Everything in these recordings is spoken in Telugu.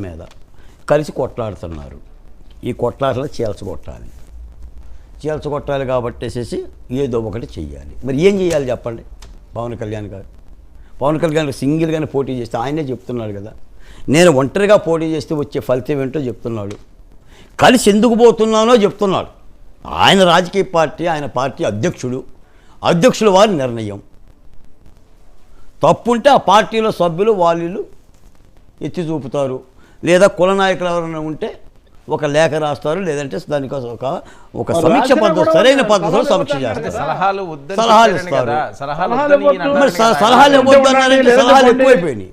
మీద కలిసి కొట్లాడుతున్నారు. ఈ కొట్లాటలో చీల్చగొట్టాలి కాబట్టేసేసి ఏదో ఒకటి చెయ్యాలి. మరి ఏం చేయాలి చెప్పండి? పవన్ కళ్యాణ్ సింగిల్గానే పోటీ చేస్తే ఆయనే చెప్తున్నాడు కదా, నేను ఒంటరిగా పోటీ చేస్తే వచ్చే ఫలితం ఏంటో చెప్తున్నాడు. కలిసి ఎందుకు పోతున్నానో చెప్తున్నాడు. ఆయన రాజకీయ పార్టీ, ఆయన పార్టీ అధ్యక్షుల వారి నిర్ణయం. తప్పుంటే ఆ పార్టీలో సభ్యులు వాళ్ళు ఎత్తి చూపుతారు, లేదా కుల నాయకులు ఎవరైనా ఉంటే ఒక లేఖ రాస్తారు, లేదంటే దానికోసం ఒక సమీక్ష పద్ధతి, సరైన పద్ధతిలో సమీక్ష చేస్తారు, సలహాలు ఇస్తారు. సలహాలు ఇవ్వద్దన్నారంటే సలహాలు ఎక్కువైపోయినాయి.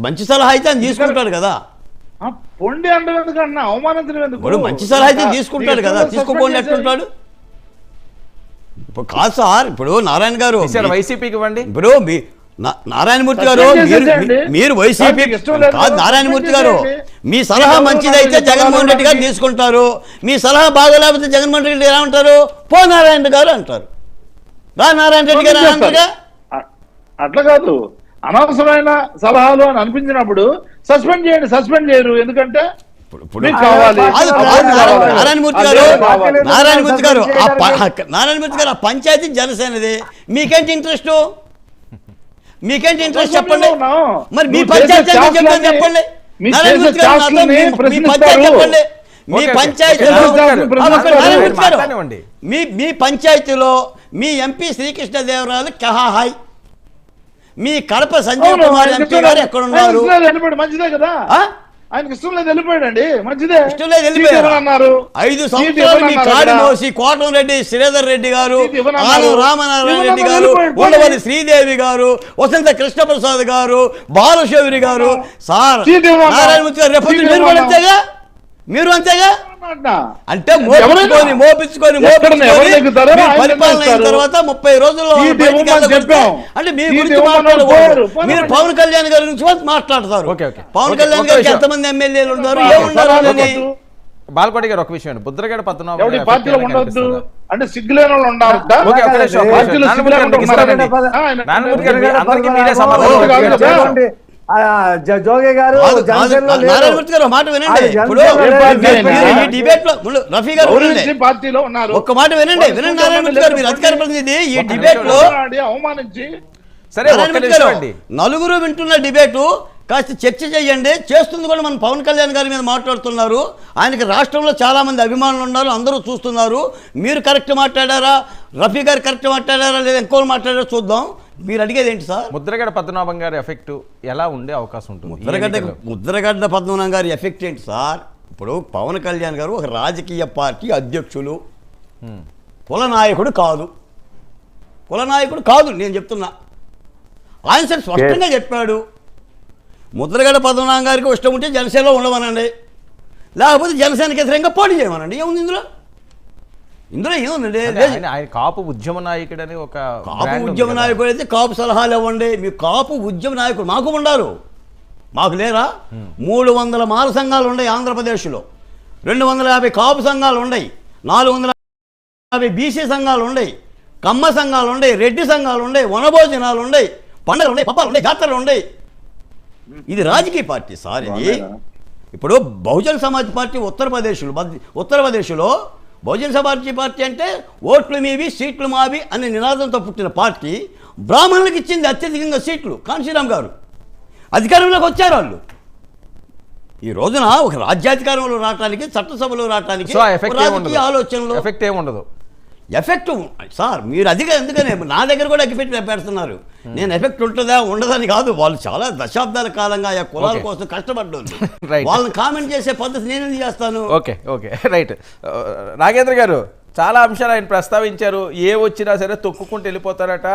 మంచి సలహా అయితే ఆయన తీసుకుంటాడు కదా, ఇప్పుడు మంచి సలహా అయితే తీసుకుంటాడు కదా, తీసుకోపోండి ఎట్లుంటాడు? ఇప్పుడు కాదు సార్, ఇప్పుడు నారాయణ గారు వైసీపీకి ఇవ్వండి. ఇప్పుడు నారాయణమూర్తి గారు మీరు వైసీపీ కాదు, నారాయణమూర్తి గారు మీ సలహా మంచిదైతే జగన్మోహన్ రెడ్డి గారు తీసుకుంటారు, మీ సలహా బాగోలేకపోతే జగన్మోహన్ రెడ్డి గారు ఏమంటారు? పో నారాయణ గారు అంటారు, రా నారాయణ రెడ్డి గారు అంటారుగా. అట్లా కాదు, అనవసరమైన సలహాలు అని అనిపించినప్పుడు సస్పెండ్ చేయరు. ఎందుకంటే నారాయణమూర్తి గారు ఆ పంచాయతీ జనసేనది, మీకేంటి ఇంట్రెస్ట్ చెప్పండి. మరి మీ పంచాయతీ చెప్పండి, నారాయణమూర్తి గారు మీ పంచాయతీ చెప్పండి. మీ పంచాయతీలో మీ ఎంపీ శ్రీకృష్ణదేవరాయలు కహాహాయ్, మీ కడప సంజయ్ కుమార్ ఎంపీ గారు ఎక్కడున్నారు? మంచిదే కదా, ఆయనకి ఇష్టం లేదు వెళ్ళిపోయాడండి, మంచిదే. ఇష్టం లేదు వెళ్ళిపోయారు అన్నారు. 5 సంవత్సరాలు మీ కాడి మోసి కోటంరెడ్డి శ్రీధర్ రెడ్డి గారు, రామనారాయణ రెడ్డి గారు, ఉండవల్లి శ్రీదేవి గారు, వసంత కృష్ణప్రసాద్ గారు, బాలశౌరి గారు, సార్ నారాయణమూర్తి గారు రేపు మీరు కూడా అంతేగా, మీరు అంతేగా అంటే మోపించుకొని పరిపాలన అయిన తర్వాత 30 రోజుల్లో అంటే మీ గురించి మాట్లాడకూడదు. మీరు పవన్ కళ్యాణ్ గారి గురించి మాట్లాడతారు. పవన్ కళ్యాణ్ గారికి ఎంతమంది ఎమ్మెల్యేలు ఉన్నారు, ఏమున్నారు? బాలకోటి గారు ఒక విషయం, బుద్రగడ పద్మనాభం అంటే సిగ్గులేని వాళ్ళు ఉన్నారు. జోగే గారు నారాయణమూర్తి గారు మాట వినండి. ఇప్పుడు ఈ డిబేట్ లో రఫీ గారు పార్టీలో ఉన్నారు, ఒక్క మాట వినండి. నారాయణమూర్తి గారు మీరు అధికార ప్రతినిధి, ఈ డిబేట్ లో అవమానించి నలుగురు వింటున్న డిబేటు కాస్త చర్చ చేయండి. చేస్తుంది కూడా మన పవన్ కళ్యాణ్ గారి మీద మాట్లాడుతున్నారు. ఆయనకి రాష్ట్రంలో చాలా మంది అభిమానులు ఉన్నారు, అందరూ చూస్తున్నారు. మీరు కరెక్ట్ మాట్లాడారా, రఫీ గారు కరెక్ట్ మాట్లాడారా, లేదా ఇంకోరు మాట్లాడారా చూద్దాం. మీరు అడిగేది ఏంటి సార్? ముద్రగడ పద్మనాభం గారి ఎఫెక్ట్ ఎలా ఉండే అవకాశం ఉంటుంది? ముద్రగడ్డ పద్మనాభం గారి ఎఫెక్ట్ ఏంటి సార్? ఇప్పుడు పవన్ కళ్యాణ్ గారు ఒక రాజకీయ పార్టీ అధ్యక్షులు, కుల నాయకుడు కాదు నేను చెప్తున్నా. ఆయన సార్ స్పష్టంగా చెప్పాడు, ముద్రగడ పద్మనాభం గారికి ఇష్టం ఉంటే జనసేనలో ఉండమనండి, లేకపోతే జనసేనకి వ్యతిరేకంగా పోటీ చేయమనండి. ఏముంది ఇందులో ఏముందండి? ఆయన కాపు ఉద్యమ నాయకుడు అని ఒక కాపు ఉద్యమ నాయకుడు అయితే కాపు సలహాలు ఇవ్వండి. మీ కాపు ఉద్యమ నాయకుడు మాకు ఉండారు, మాకు లేరా? 300 మాల సంఘాలు ఉన్నాయి ఆంధ్రప్రదేశ్లో, 250 కాపు సంఘాలు ఉన్నాయి, 450 బీసీ సంఘాలు ఉన్నాయి, కమ్మ సంఘాలు ఉన్నాయి, రెడ్డి సంఘాలు ఉన్నాయి, వనభోజనాలు ఉన్నాయి, పండుగలు ఉన్నాయి, పప్పాలు ఉన్నాయి, జాతరలు ఉన్నాయి. ఇది రాజకీయ పార్టీ సార్. ఇది ఇప్పుడు బహుజన్ సమాజ్ పార్టీ ఉత్తరప్రదేశ్లో బహుజన్ సమాజ్ పార్టీ అంటే ఓట్లు మీవి సీట్లు మావి అనే నినాదంతో పుట్టిన పార్టీ. బ్రాహ్మణులకు ఇచ్చింది అత్యధికంగా సీట్లు. కాంశీరామ్ గారు అధికారంలోకి వచ్చారు. వాళ్ళు ఈ రోజున ఒక రాజ్యాధికారంలో రావడానికి, చట్టసభలో రావడానికి రాజకీయ ఆలోచనలు ఎఫెక్ట్ ఏముండదు. ఎఫెక్ట్ సార్ మీరు అదిగా ఎందుకని నా దగ్గర కూడా ఎఫెక్ట్ పెడుతున్నారు. నేను ఎఫెక్ట్ ఉంటుందా ఉండదని కాదు, వాళ్ళు చాలా దశాబ్దాల కాలంగా ఆ కులాల కోసం కష్టపడ్డారు. వాళ్ళని కామెంట్ చేసే పద్ధతి నేను ఎందుకు చేస్తాను? Okay right. నాగేంద్ర గారు చాలా అంశాలు ఆయన ప్రస్తావించారు. ఏ వచ్చినా సరే తొక్కుకుంటూ వెళ్ళిపోతారట.